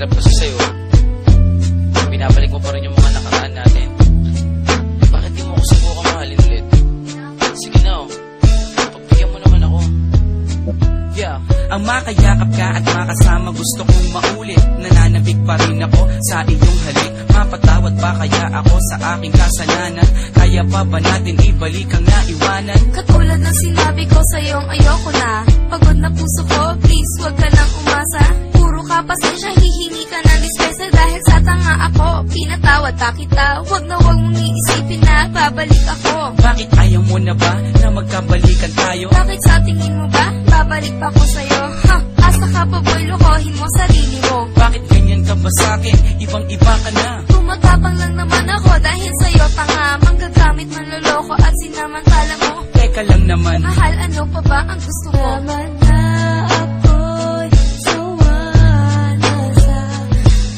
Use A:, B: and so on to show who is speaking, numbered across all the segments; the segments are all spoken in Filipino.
A: hirap kasi sa'yo. Binabalik mo pa rin yung mga nakaraan natin. Bakit di mo ako subukan mahalin ulit? Sige na, pagbigyan mo naman ako.
B: Yeah. Ang makayakap ka at makasama gusto kong maulit. Nananabik pa rin ako sa iyong halik. Mapatawad ba kaya ako sa aking kasalanan? Kaya pa ba natin ibalik ang naiwanan?
C: Katulad ng sinabi ko sa'yong ayoko na. Pagod na puso ko, please wag ka nang umasa. Puro ka pasensya, hihingi ka ng dispensa. Dahil sa tanga ako, pinatawad pa kita. Wag na wag mong iisipin na babalik ako.
B: Bakit ayaw mo na ba na magkabalikan tayo?
C: Bakit sa tingin mo ba, babalik pa ko sa'yo? Ha, asa ka pa boy, lokohin mo sarili mo.
B: Bakit ganyan ka ba sa'kin? Ibang iba ka na.
C: Tumatapang lang naman ako dahil sa'yo tanga. Manggagamit, manloloko at sinamantala mo.
B: Teka lang naman.
C: Mahal, ano pa ba ang gusto mo? Naman na ako'y sawa na sa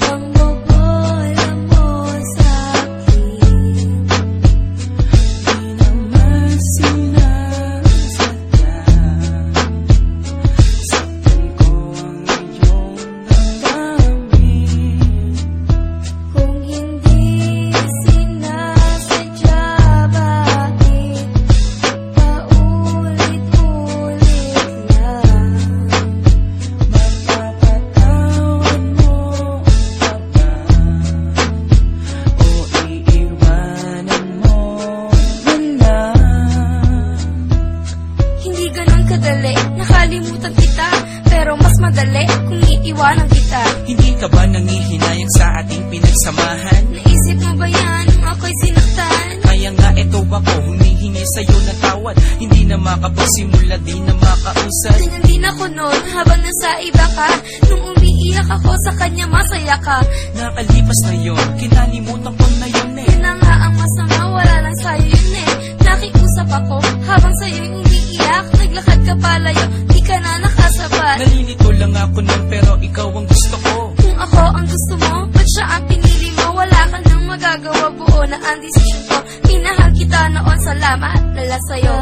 C: pangbobola mo sa'kin.
B: Di naman sinasadya. Saktan ko ang iyong damdamin.
C: Kung hindi sinasadya, bakit paulit-ulit lang?
B: Mapapatawad mo pa ba? O iiwanan mo na lang?
C: Hindi ganun kadali, nakalimutan kita. Pero mas madali kung iiwanan kita.
B: Hindi ka ba nangihinayang sa ating pinagsamahan?
C: Naisip mo ba yan nung ako'y sinaktan?
B: Kaya nga eto ako, humihingi sa'yo na tawad. Hindi na makapagsimula, di na makausad.
C: Ganyan din ako noon habang nasa iba ka. Nung umiiyak ako sa kanya, masaya ka.
B: Nakalipas na yun, kinalimutan ko na yun eh.
C: Yun na nga ang masama, wala lang sa'yo yun eh. Nakikusap ako habang sa'yo'y umiiyak. Naglakad ka palayo, di ka na nakasabat.
B: Nalilito lang ako nun pero ikaw ang gusto ko.
C: Kung ako ang gusto mo, ba't siya ang pinili mo? Wala ka nang magagawa, buo na ang desisyon ko. Minahal kita noon, salamat, lala sa'yo.